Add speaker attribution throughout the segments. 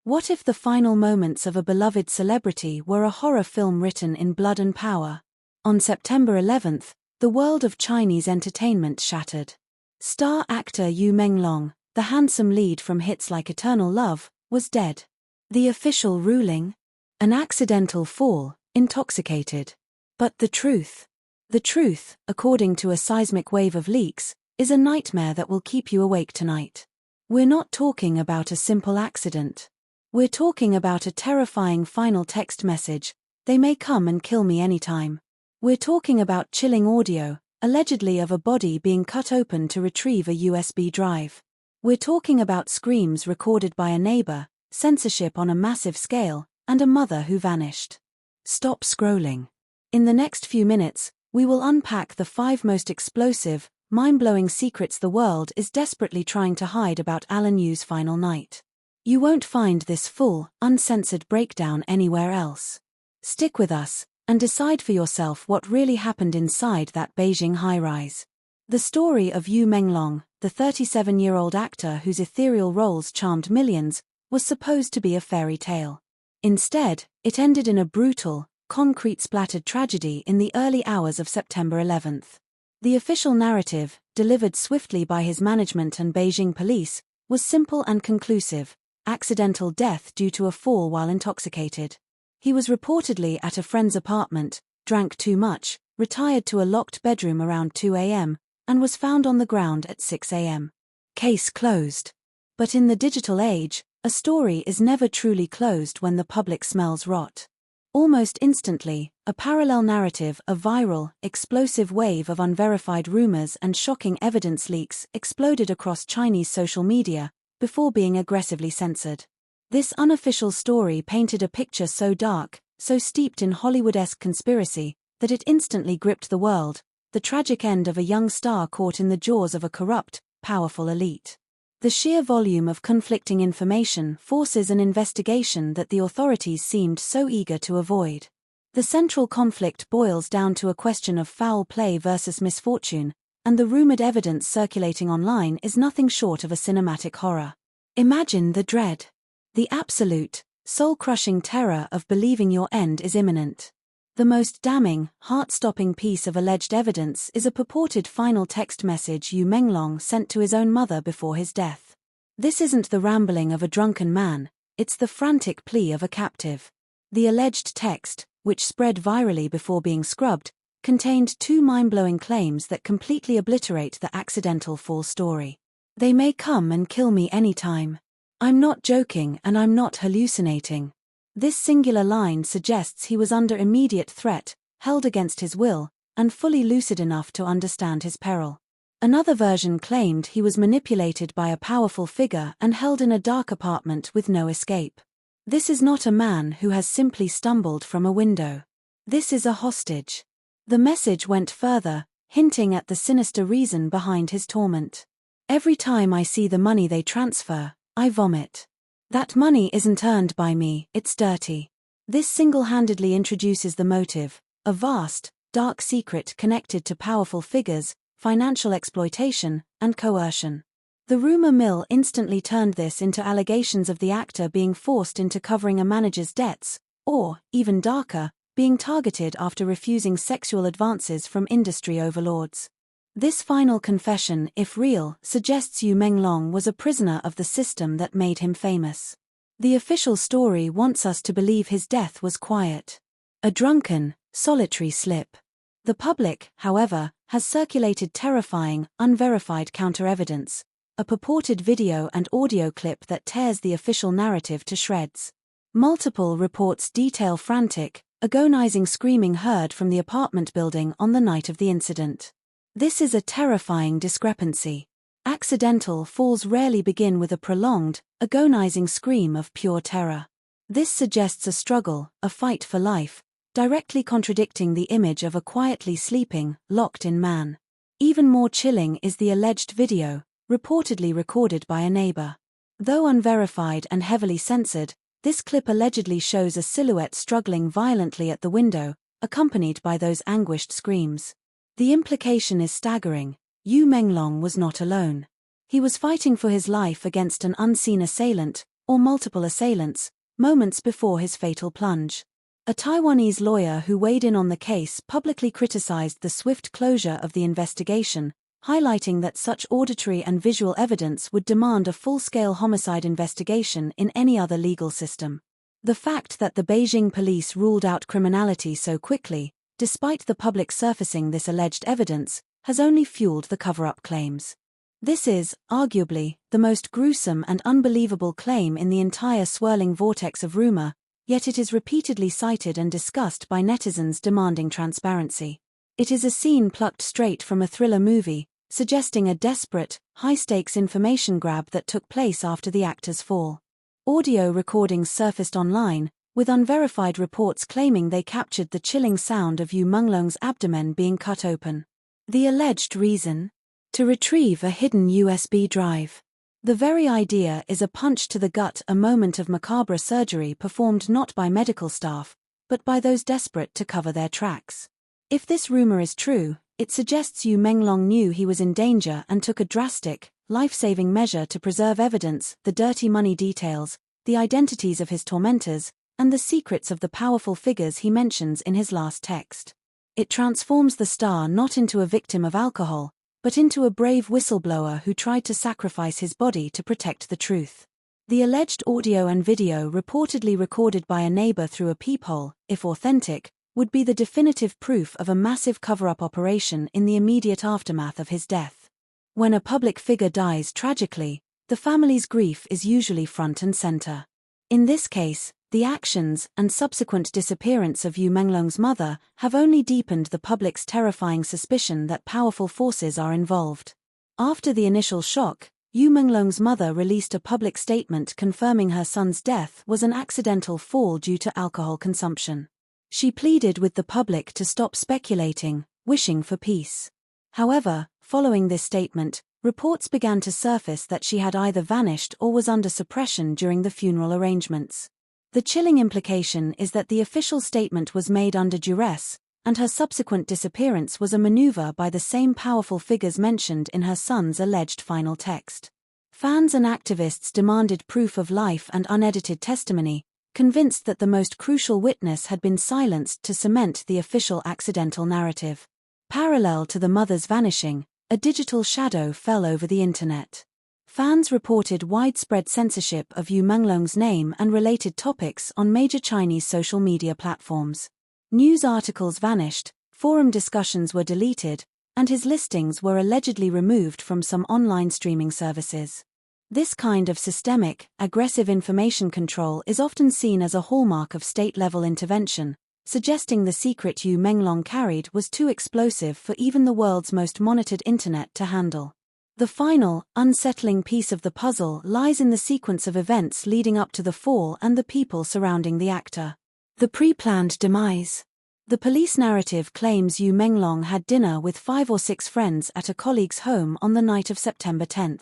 Speaker 1: What if the final moments of a beloved celebrity were a horror film written in blood and power? On September 11th, the world of Chinese entertainment shattered. Star actor Yu Menglong, the handsome lead from hits like Eternal Love, was dead. The official ruling? An accidental fall, intoxicated. But the truth? The truth, according to a seismic wave of leaks, is a nightmare that will keep you awake tonight. We're not talking about a simple accident. We're talking about a terrifying final text message, "They may come and kill me anytime." We're talking about chilling audio, allegedly of a body being cut open to retrieve a USB drive. We're talking about screams recorded by a neighbor, censorship on a massive scale, and a mother who vanished. Stop scrolling. In the next few minutes, we will unpack the 5 most explosive, mind-blowing secrets the world is desperately trying to hide about Alan Yu's final night. You won't find this full, uncensored breakdown anywhere else. Stick with us, and decide for yourself what really happened inside that Beijing high-rise. The story of Yu Menglong, the 37-year-old actor whose ethereal roles charmed millions, was supposed to be a fairy tale. Instead, it ended in a brutal, concrete-splattered tragedy in the early hours of September 11th. The official narrative, delivered swiftly by his management and Beijing police, was simple and conclusive: accidental death due to a fall while intoxicated. He was reportedly at a friend's apartment, drank too much, retired to a locked bedroom around 2 a.m., and was found on the ground at 6 a.m. Case closed. But in the digital age, a story is never truly closed when the public smells rot. Almost instantly, a parallel narrative, a viral, explosive wave of unverified rumors and shocking evidence leaks exploded across Chinese social media, before being aggressively censored. This unofficial story painted a picture so dark, so steeped in Hollywood-esque conspiracy, that it instantly gripped the world: the tragic end of a young star caught in the jaws of a corrupt, powerful elite. The sheer volume of conflicting information forces an investigation that the authorities seemed so eager to avoid. The central conflict boils down to a question of foul play versus misfortune, and the rumored evidence circulating online is nothing short of a cinematic horror. Imagine the dread. The absolute, soul-crushing terror of believing your end is imminent. The most damning, heart-stopping piece of alleged evidence is a purported final text message Yu Menglong sent to his own mother before his death. This isn't the rambling of a drunken man, it's the frantic plea of a captive. The alleged text, which spread virally before being scrubbed, contained 2 mind-blowing claims that completely obliterate the accidental fall story. "They may come and kill me anytime. I'm not joking and I'm not hallucinating." This singular line suggests he was under immediate threat, held against his will, and fully lucid enough to understand his peril. Another version claimed he was manipulated by a powerful figure and held in a dark apartment with no escape. This is not a man who has simply stumbled from a window. This is a hostage. The message went further, hinting at the sinister reason behind his torment. "Every time I see the money they transfer, I vomit. That money isn't earned by me, it's dirty." This single-handedly introduces the motive, a vast, dark secret connected to powerful figures, financial exploitation, and coercion. The rumor mill instantly turned this into allegations of the actor being forced into covering a manager's debts, or, even darker, being targeted after refusing sexual advances from industry overlords. This final confession, if real, suggests Yu Menglong was a prisoner of the system that made him famous. The official story wants us to believe his death was quiet. A drunken, solitary slip. The public, however, has circulated terrifying, unverified counter-evidence, a purported video and audio clip that tears the official narrative to shreds. Multiple reports detail frantic, agonizing screaming heard from the apartment building on the night of the incident. This is a terrifying discrepancy. Accidental falls rarely begin with a prolonged, agonizing scream of pure terror. This suggests a struggle, a fight for life, directly contradicting the image of a quietly sleeping, locked-in man. Even more chilling is the alleged video, reportedly recorded by a neighbor. Though unverified and heavily censored, this clip allegedly shows a silhouette struggling violently at the window, accompanied by those anguished screams. The implication is staggering. Yu Menglong was not alone. He was fighting for his life against an unseen assailant, or multiple assailants, moments before his fatal plunge. A Taiwanese lawyer who weighed in on the case publicly criticized the swift closure of the investigation, highlighting that such auditory and visual evidence would demand a full-scale homicide investigation in any other legal system. The fact that the Beijing police ruled out criminality so quickly, despite the public surfacing this alleged evidence, has only fueled the cover-up claims. This is, arguably, the most gruesome and unbelievable claim in the entire swirling vortex of rumor, yet it is repeatedly cited and discussed by netizens demanding transparency. It is a scene plucked straight from a thriller movie, suggesting a desperate, high-stakes information grab that took place after the actor's fall. Audio recordings surfaced online, with unverified reports claiming they captured the chilling sound of Yu Menglong's abdomen being cut open. The alleged reason? To retrieve a hidden USB drive. The very idea is a punch to the gut, a moment of macabre surgery performed not by medical staff, but by those desperate to cover their tracks. If this rumor is true, it suggests Yu Menglong knew he was in danger and took a drastic, life-saving measure to preserve evidence, the dirty money details, the identities of his tormentors, and the secrets of the powerful figures he mentions in his last text. It transforms the star not into a victim of alcohol, but into a brave whistleblower who tried to sacrifice his body to protect the truth. The alleged audio and video, reportedly recorded by a neighbor through a peephole, if authentic, would be the definitive proof of a massive cover-up operation in the immediate aftermath of his death. When a public figure dies tragically, the family's grief is usually front and center. In this case, the actions and subsequent disappearance of Yu Menglong's mother have only deepened the public's terrifying suspicion that powerful forces are involved. After the initial shock, Yu Menglong's mother released a public statement confirming her son's death was an accidental fall due to alcohol consumption. She pleaded with the public to stop speculating, wishing for peace. However, following this statement, reports began to surface that she had either vanished or was under suppression during the funeral arrangements. The chilling implication is that the official statement was made under duress, and her subsequent disappearance was a maneuver by the same powerful figures mentioned in her son's alleged final text. Fans and activists demanded proof of life and unedited testimony, convinced that the most crucial witness had been silenced to cement the official accidental narrative. Parallel to the mother's vanishing, a digital shadow fell over the internet. Fans reported widespread censorship of Yu Menglong's name and related topics on major Chinese social media platforms. News articles vanished, forum discussions were deleted, and his listings were allegedly removed from some online streaming services. This kind of systemic, aggressive information control is often seen as a hallmark of state-level intervention, suggesting the secret Yu Menglong carried was too explosive for even the world's most monitored internet to handle. The final, unsettling piece of the puzzle lies in the sequence of events leading up to the fall and the people surrounding the actor. The pre-planned demise. The police narrative claims Yu Menglong had dinner with 5 or 6 friends at a colleague's home on the night of September 10.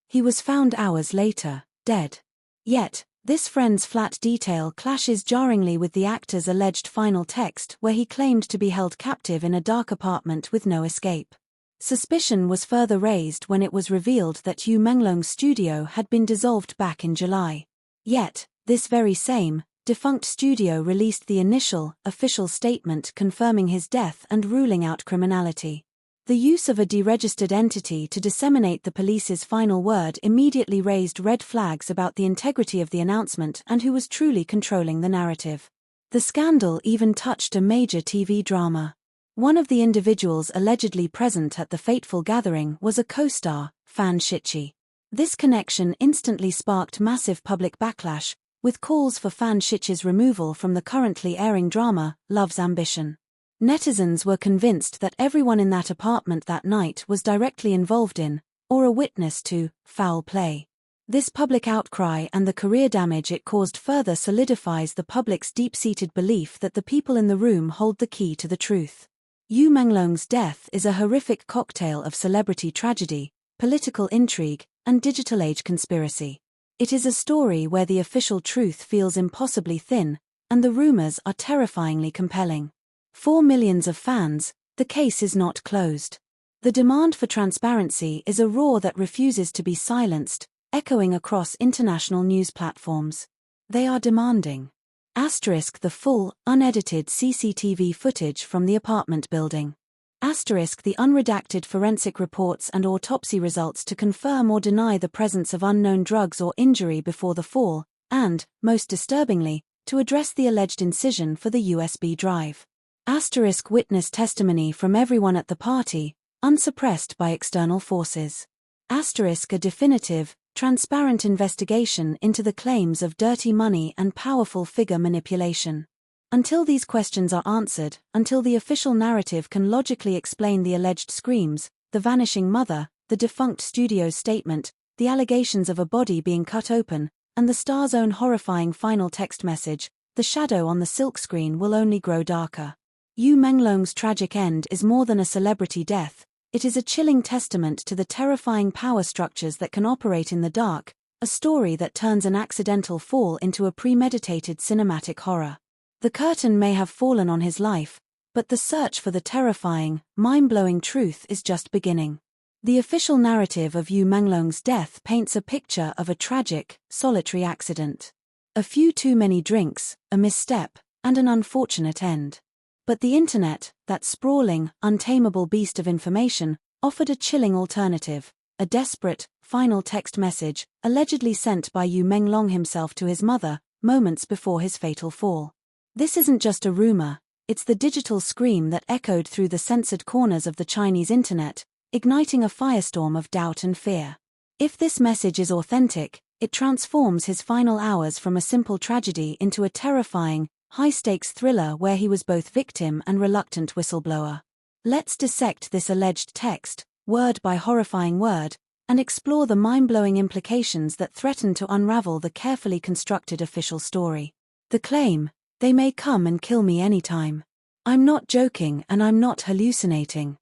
Speaker 1: He was found hours later, dead. Yet, this friend's flat detail clashes jarringly with the actor's alleged final text where he claimed to be held captive in a dark apartment with no escape. Suspicion was further raised when it was revealed that Yu Menglong's studio had been dissolved back in July. Yet, this very same, defunct studio released the initial, official statement confirming his death and ruling out criminality. The use of a deregistered entity to disseminate the police's final word immediately raised red flags about the integrity of the announcement and who was truly controlling the narrative. The scandal even touched a major TV drama. One of the individuals allegedly present at the fateful gathering was a co-star, Fan Shichi. This connection instantly sparked massive public backlash, with calls for Fan Shichi's removal from the currently airing drama, Love's Ambition. Netizens were convinced that everyone in that apartment that night was directly involved in, or a witness to, foul play. This public outcry and the career damage it caused further solidifies the public's deep-seated belief that the people in the room hold the key to the truth. Yu Menglong's death is a horrific cocktail of celebrity tragedy, political intrigue, and digital age conspiracy. It is a story where the official truth feels impossibly thin, and the rumors are terrifyingly compelling. For millions of fans, the case is not closed. The demand for transparency is a roar that refuses to be silenced, echoing across international news platforms. They are demanding the full, unedited CCTV footage from the apartment building. The unredacted forensic reports and autopsy results to confirm or deny the presence of unknown drugs or injury before the fall, and, most disturbingly, to address the alleged incision for the USB drive. Witness testimony from everyone at the party, unsuppressed by external forces. A definitive, transparent investigation into the claims of dirty money and powerful figure manipulation. Until these questions are answered, until the official narrative can logically explain the alleged screams, the vanishing mother, the defunct studio's statement, the allegations of a body being cut open, and the star's own horrifying final text message, the shadow on the silkscreen will only grow darker. Yu Menglong's tragic end is more than a celebrity death, it is a chilling testament to the terrifying power structures that can operate in the dark, a story that turns an accidental fall into a premeditated cinematic horror. The curtain may have fallen on his life, but the search for the terrifying, mind-blowing truth is just beginning. The official narrative of Yu Menglong's death paints a picture of a tragic, solitary accident. A few too many drinks, a misstep, and an unfortunate end. But the internet, that sprawling, untamable beast of information, offered a chilling alternative, a desperate, final text message, allegedly sent by Yu Menglong himself to his mother, moments before his fatal fall. This isn't just a rumor, it's the digital scream that echoed through the censored corners of the Chinese internet, igniting a firestorm of doubt and fear. If this message is authentic, it transforms his final hours from a simple tragedy into a terrifying, high-stakes thriller where he was both victim and reluctant whistleblower. Let's dissect this alleged text, word by horrifying word, and explore the mind-blowing implications that threaten to unravel the carefully constructed official story. The claim, "They may come and kill me anytime. I'm not joking and I'm not hallucinating."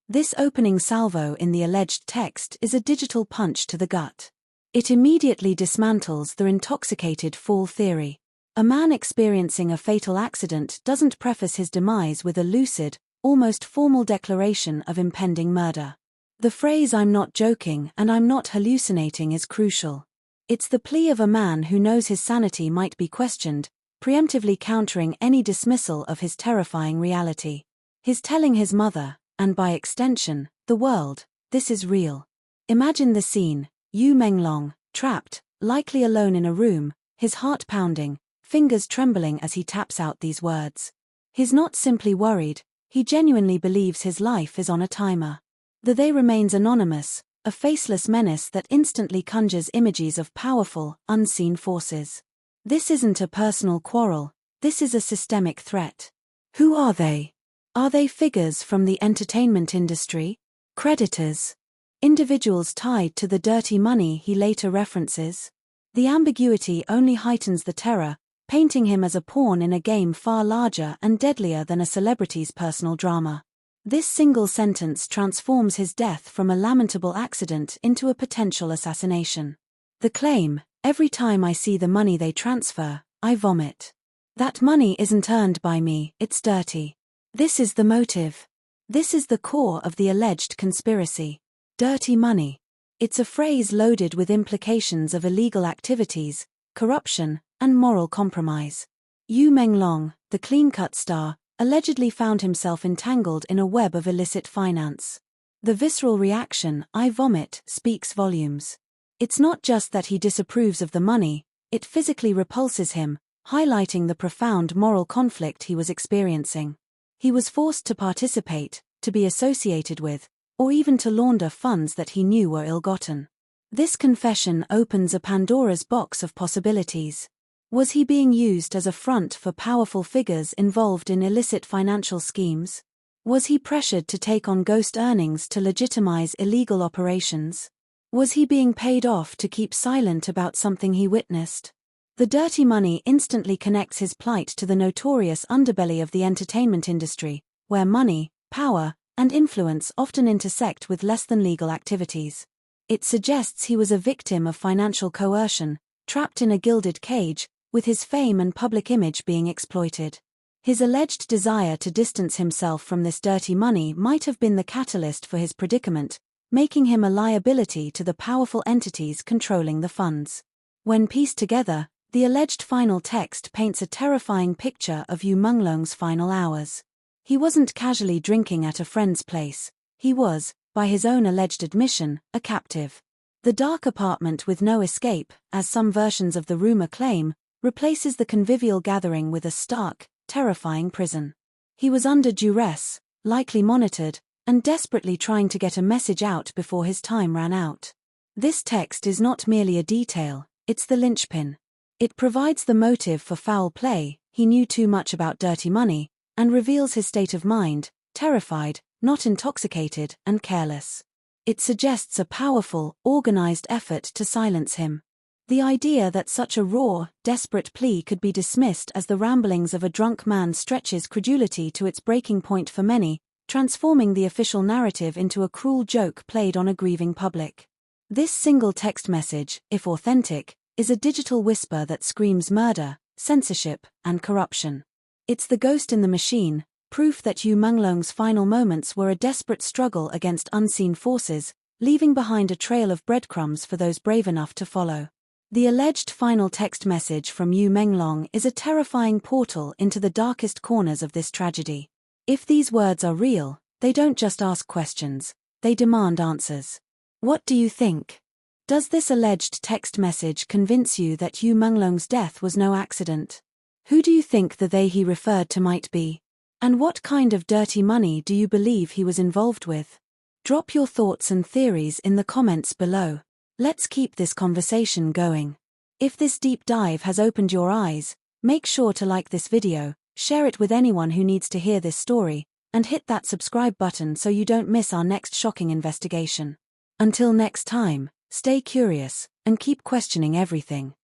Speaker 1: This opening salvo in the alleged text is a digital punch to the gut. It immediately dismantles the intoxicated fall theory. A man experiencing a fatal accident doesn't preface his demise with a lucid, almost formal declaration of impending murder. The phrase "I'm not joking and I'm not hallucinating" is crucial. It's the plea of a man who knows his sanity might be questioned, preemptively countering any dismissal of his terrifying reality. He's telling his mother, and by extension, the world, this is real. Imagine the scene, Yu Menglong, trapped, likely alone in a room, his heart pounding, fingers trembling as he taps out these words. He's not simply worried, he genuinely believes his life is on a timer. The "they" remains anonymous, a faceless menace that instantly conjures images of powerful, unseen forces. This isn't a personal quarrel, this is a systemic threat. Who are they? Are they figures from the entertainment industry? Creditors? Individuals tied to the dirty money he later references? The ambiguity only heightens the terror, painting him as a pawn in a game far larger and deadlier than a celebrity's personal drama. This single sentence transforms his death from a lamentable accident into a potential assassination. The claim, "Every time I see the money they transfer, I vomit. That money isn't earned by me, it's dirty." This is the motive. This is the core of the alleged conspiracy. Dirty money. It's a phrase loaded with implications of illegal activities, corruption, and moral compromise. Yu Menglong, the clean-cut star, allegedly found himself entangled in a web of illicit finance. The visceral reaction, "I vomit," speaks volumes. It's not just that he disapproves of the money, it physically repulses him, highlighting the profound moral conflict he was experiencing. He was forced to participate, to be associated with, or even to launder funds that he knew were ill-gotten. This confession opens a Pandora's box of possibilities. Was he being used as a front for powerful figures involved in illicit financial schemes? Was he pressured to take on ghost earnings to legitimize illegal operations? Was he being paid off to keep silent about something he witnessed? The dirty money instantly connects his plight to the notorious underbelly of the entertainment industry, where money, power, and influence often intersect with less than legal activities. It suggests he was a victim of financial coercion, trapped in a gilded cage, with his fame and public image being exploited. His alleged desire to distance himself from this dirty money might have been the catalyst for his predicament, making him a liability to the powerful entities controlling the funds. When pieced together, the alleged final text paints a terrifying picture of Yu Menglong's final hours. He wasn't casually drinking at a friend's place. He was, by his own alleged admission, a captive. The dark apartment with no escape, as some versions of the rumor claim, replaces the convivial gathering with a stark, terrifying prison. He was under duress, likely monitored, and desperately trying to get a message out before his time ran out. This text is not merely a detail, it's the linchpin. It provides the motive for foul play. He knew too much about dirty money, and reveals his state of mind, terrified, not intoxicated, and careless. It suggests a powerful, organized effort to silence him. The idea that such a raw, desperate plea could be dismissed as the ramblings of a drunk man stretches credulity to its breaking point for many, transforming the official narrative into a cruel joke played on a grieving public. This single text message, if authentic, is a digital whisper that screams murder, censorship, and corruption. It's the ghost in the machine, proof that Yu Menglong's final moments were a desperate struggle against unseen forces, leaving behind a trail of breadcrumbs for those brave enough to follow. The alleged final text message from Yu Menglong is a terrifying portal into the darkest corners of this tragedy. If these words are real, they don't just ask questions, they demand answers. What do you think? Does this alleged text message convince you that Yu Menglong's death was no accident? Who do you think the they he referred to might be? And what kind of dirty money do you believe he was involved with? Drop your thoughts and theories in the comments below. Let's keep this conversation going. If this deep dive has opened your eyes, make sure to like this video, share it with anyone who needs to hear this story, and hit that subscribe button so you don't miss our next shocking investigation. Until next time, stay curious, and keep questioning everything.